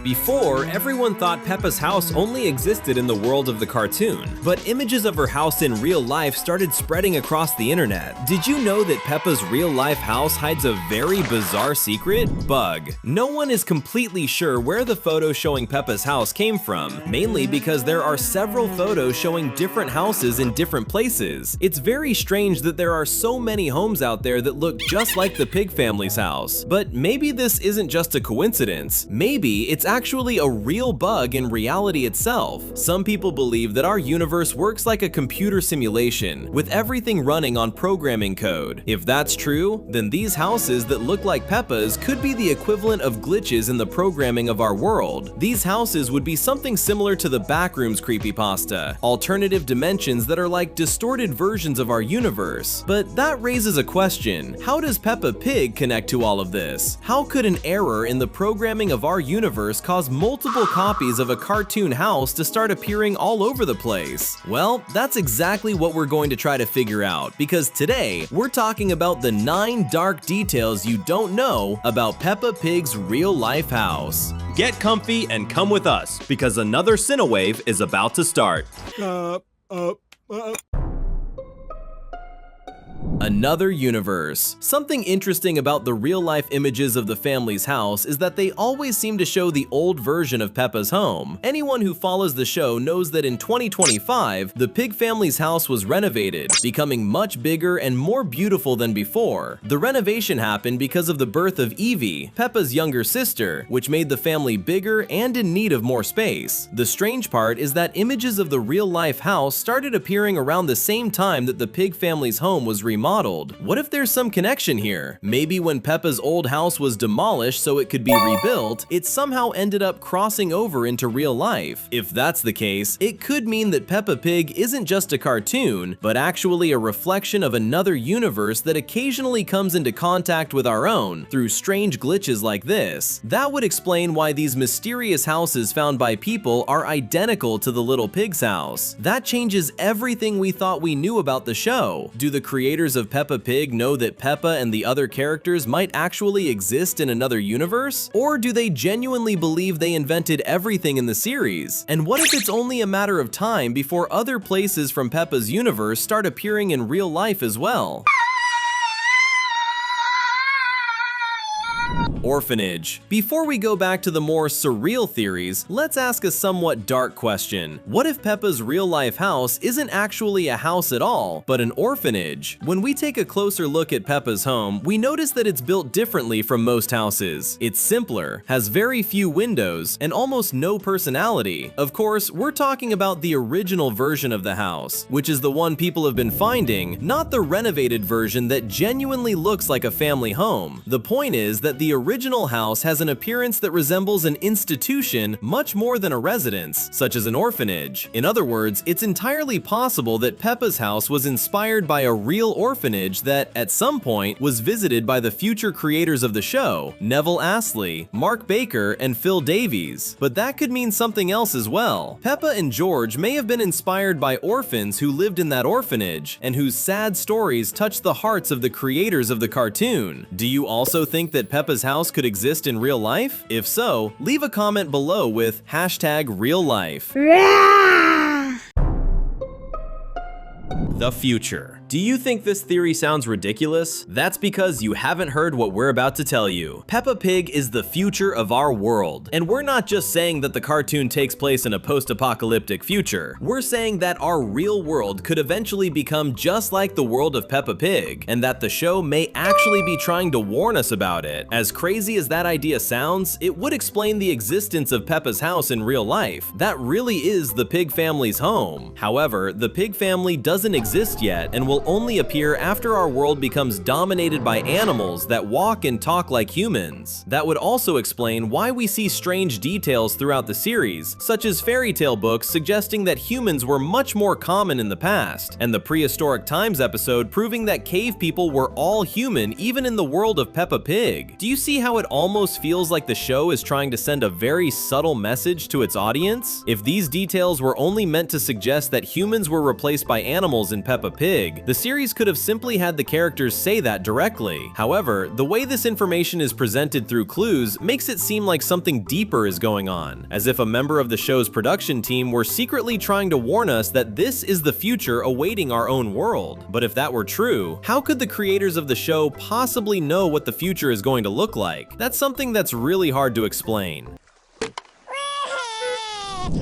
Before, everyone thought Peppa's house only existed in the world of the cartoon, but images of her house in real life started spreading across the internet. Did you know that Peppa's real-life house hides a very bizarre secret? Bug. No one is completely sure where the photo showing Peppa's house came from, mainly because there are several photos showing different houses in different places. It's very strange that there are so many homes out there that look just like the pig family's house. But maybe this isn't just a coincidence. Maybe it's actually a real bug in reality itself. Some people believe that our universe works like a computer simulation, with everything running on programming code. If that's true, then these houses that look like Peppa's could be the equivalent of glitches in the programming of our world. These houses would be something similar to the Backrooms creepypasta, alternative dimensions that are like distorted versions of our universe. But that raises a question. How does Peppa Pig connect to all of this? How could an error in the programming of our universe cause multiple copies of a cartoon house to start appearing all over the place? Well, that's exactly what we're going to try to figure out, because today we're talking about the 9 dark details you don't know about Peppa Pig's real-life house. Get comfy and come with us, because another Cinewave is about to start. Another universe. Something interesting about the real-life images of the family's house is that they always seem to show the old version of Peppa's home. Anyone who follows the show knows that in 2025, the pig family's house was renovated, becoming much bigger and more beautiful than before. The renovation happened because of the birth of Evie, Peppa's younger sister, which made the family bigger and in need of more space. The strange part is that images of the real-life house started appearing around the same time that the pig family's home was remodeled. What if there's some connection here? Maybe when Peppa's old house was demolished so it could be rebuilt, it somehow ended up crossing over into real life. If that's the case, it could mean that Peppa Pig isn't just a cartoon, but actually a reflection of another universe that occasionally comes into contact with our own through strange glitches like this. That would explain why these mysterious houses found by people are identical to the little pig's house. That changes everything we thought we knew about the show. Do the creators of Peppa Pig know that Peppa and the other characters might actually exist in another universe? Or do they genuinely believe they invented everything in the series? And what if it's only a matter of time before other places from Peppa's universe start appearing in real life as well? Orphanage. Before we go back to the more surreal theories, let's ask a somewhat dark question. What if Peppa's real-life house isn't actually a house at all, but an orphanage? When we take a closer look at Peppa's home, we notice that it's built differently from most houses. It's simpler, has very few windows, and almost no personality. Of course, we're talking about the original version of the house, which is the one people have been finding, not the renovated version that genuinely looks like a family home. The point is that the original house has an appearance that resembles an institution much more than a residence, such as an orphanage. In other words, it's entirely possible that Peppa's house was inspired by a real orphanage that, at some point, was visited by the future creators of the show, Neville Astley, Mark Baker, and Phil Davies. But that could mean something else as well. Peppa and George may have been inspired by orphans who lived in that orphanage, and whose sad stories touched the hearts of the creators of the cartoon. Do you also think that Peppa's house could exist in real life? If so, leave a comment below with #RealLife. The future. Do you think this theory sounds ridiculous? That's because you haven't heard what we're about to tell you. Peppa Pig is the future of our world. And we're not just saying that the cartoon takes place in a post-apocalyptic future. We're saying that our real world could eventually become just like the world of Peppa Pig, and that the show may actually be trying to warn us about it. As crazy as that idea sounds, it would explain the existence of Peppa's house in real life. That really is the pig family's home. However, the pig family doesn't exist yet and will only appear after our world becomes dominated by animals that walk and talk like humans. That would also explain why we see strange details throughout the series, such as fairy tale books suggesting that humans were much more common in the past, and the Prehistoric Times episode proving that cave people were all human even in the world of Peppa Pig. Do you see how it almost feels like the show is trying to send a very subtle message to its audience? If these details were only meant to suggest that humans were replaced by animals in Peppa Pig, The series could have simply had the characters say that directly. However, the way this information is presented through clues makes it seem like something deeper is going on, as if a member of the show's production team were secretly trying to warn us that this is the future awaiting our own world. But if that were true, how could the creators of the show possibly know what the future is going to look like? That's something that's really hard to explain.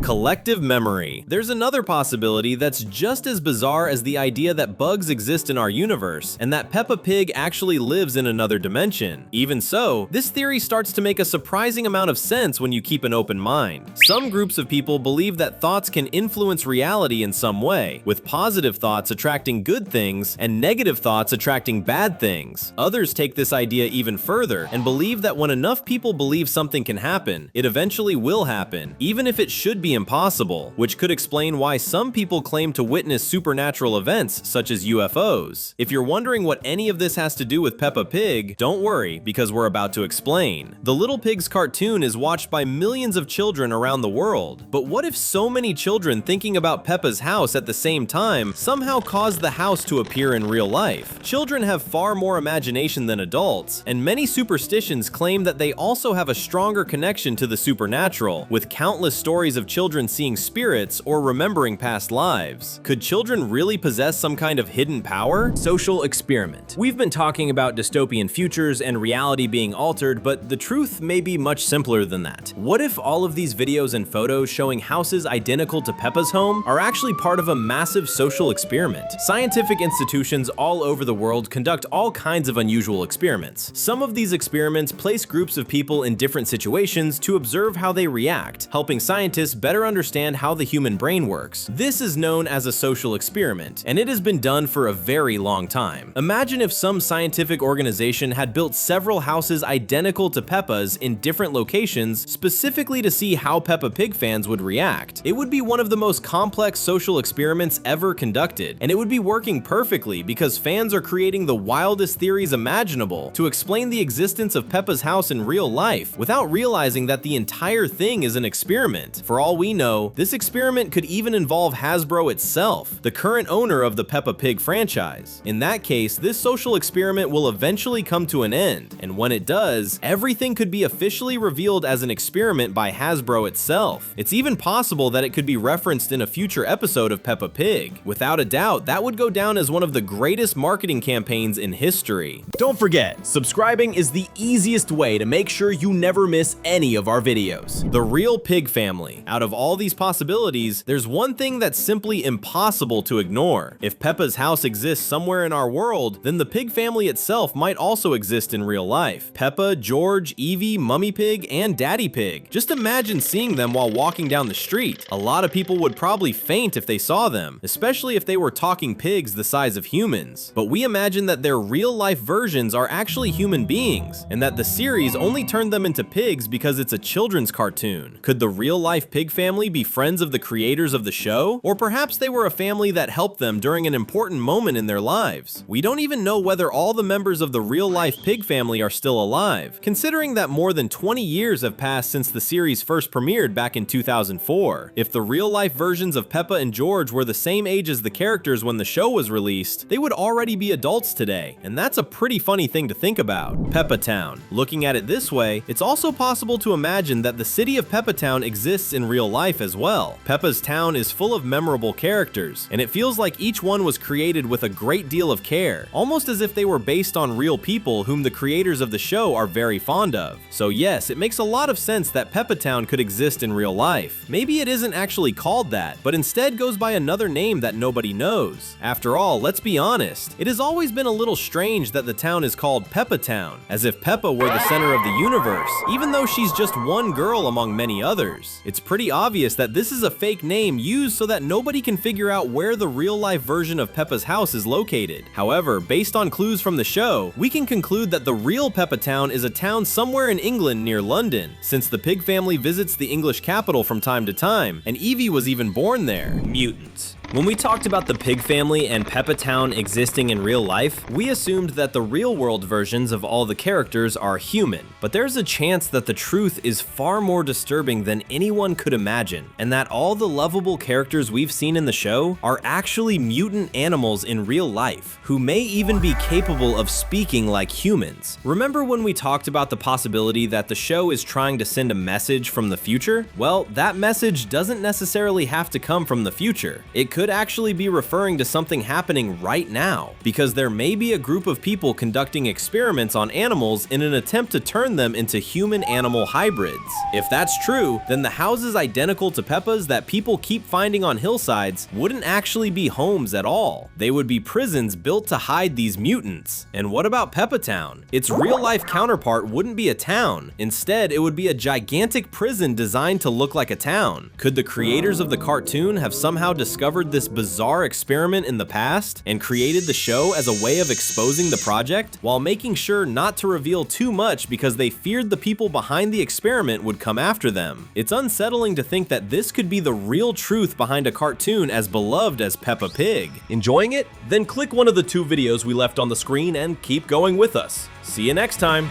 Collective memory. There's another possibility that's just as bizarre as the idea that bugs exist in our universe, and that Peppa Pig actually lives in another dimension. Even so, this theory starts to make a surprising amount of sense when you keep an open mind. Some groups of people believe that thoughts can influence reality in some way, with positive thoughts attracting good things and negative thoughts attracting bad things. Others take this idea even further and believe that when enough people believe something can happen, it eventually will happen, even if it should be impossible, which could explain why some people claim to witness supernatural events such as UFOs. If you're wondering what any of this has to do with Peppa Pig, don't worry, because we're about to explain. The Little Pigs cartoon is watched by millions of children around the world, but what if so many children thinking about Peppa's house at the same time somehow caused the house to appear in real life? Children have far more imagination than adults, and many superstitions claim that they also have a stronger connection to the supernatural, with countless stories of children seeing spirits or remembering past lives. Could children really possess some kind of hidden power? Social experiment. We've been talking about dystopian futures and reality being altered, but the truth may be much simpler than that. What if all of these videos and photos showing houses identical to Peppa's home are actually part of a massive social experiment? Scientific institutions all over the world conduct all kinds of unusual experiments. Some of these experiments place groups of people in different situations to observe how they react, helping scientists better understand how the human brain works. This is known as a social experiment, and it has been done for a very long time. Imagine if some scientific organization had built several houses identical to Peppa's in different locations specifically to see how Peppa Pig fans would react. It would be one of the most complex social experiments ever conducted, and it would be working perfectly because fans are creating the wildest theories imaginable to explain the existence of Peppa's house in real life without realizing that the entire thing is an experiment. For all we know, this experiment could even involve Hasbro itself, the current owner of the Peppa Pig franchise. In that case, this social experiment will eventually come to an end, and when it does, everything could be officially revealed as an experiment by Hasbro itself. It's even possible that it could be referenced in a future episode of Peppa Pig. Without a doubt, that would go down as one of the greatest marketing campaigns in history. Don't forget, subscribing is the easiest way to make sure you never miss any of our videos. The Real Pig Family. Out of all these possibilities, there's one thing that's simply impossible to ignore. If Peppa's house exists somewhere in our world, then the pig family itself might also exist in real life. Peppa, George, Evie, Mummy Pig, and Daddy Pig. Just imagine seeing them while walking down the street. A lot of people would probably faint if they saw them, especially if they were talking pigs the size of humans. But we imagine that their real-life versions are actually human beings, and that the series only turned them into pigs because it's a children's cartoon. Could the real-life pig family be friends of the creators of the show? Or perhaps they were a family that helped them during an important moment in their lives. We don't even know whether all the members of the real-life pig family are still alive, considering that more than 20 years have passed since the series first premiered back in 2004. If the real-life versions of Peppa and George were the same age as the characters when the show was released, they would already be adults today, and that's a pretty funny thing to think about. Peppa Town. Looking at it this way, it's also possible to imagine that the city of Peppa Town exists in real life as well. Peppa's town is full of memorable characters, and it feels like each one was created with a great deal of care, almost as if they were based on real people whom the creators of the show are very fond of. So yes, it makes a lot of sense that Peppa Town could exist in real life. Maybe it isn't actually called that, but instead goes by another name that nobody knows. After all, let's be honest, it has always been a little strange that the town is called Peppa Town, as if Peppa were the center of the universe, even though she's just one girl among many others. It's pretty obvious that this is a fake name used so that nobody can figure out where the real-life version of Peppa's house is located. However, based on clues from the show, we can conclude that the real Peppa Town is a town somewhere in England near London, since the pig family visits the English capital from time to time, and Evie was even born there. Mutants. When we talked about the pig family and Peppa Town existing in real life, we assumed that the real-world versions of all the characters are human. But there's a chance that the truth is far more disturbing than anyone could imagine, and that all the lovable characters we've seen in the show are actually mutant animals in real life, who may even be capable of speaking like humans. Remember when we talked about the possibility that the show is trying to send a message from the future? Well, that message doesn't necessarily have to come from the future. It could actually be referring to something happening right now, because there may be a group of people conducting experiments on animals in an attempt to turn them into human-animal hybrids. If that's true, then the houses identical to Peppa's that people keep finding on hillsides wouldn't actually be homes at all. They would be prisons built to hide these mutants. And what about Peppa Town? Its real-life counterpart wouldn't be a town. Instead, it would be a gigantic prison designed to look like a town. Could the creators of the cartoon have somehow discovered this bizarre experiment in the past and created the show as a way of exposing the project, while making sure not to reveal too much because they feared the people behind the experiment would come after them? It's unsettling to think that this could be the real truth behind a cartoon as beloved as Peppa Pig. Enjoying it? Then click one of the 2 videos we left on the screen and keep going with us. See you next time!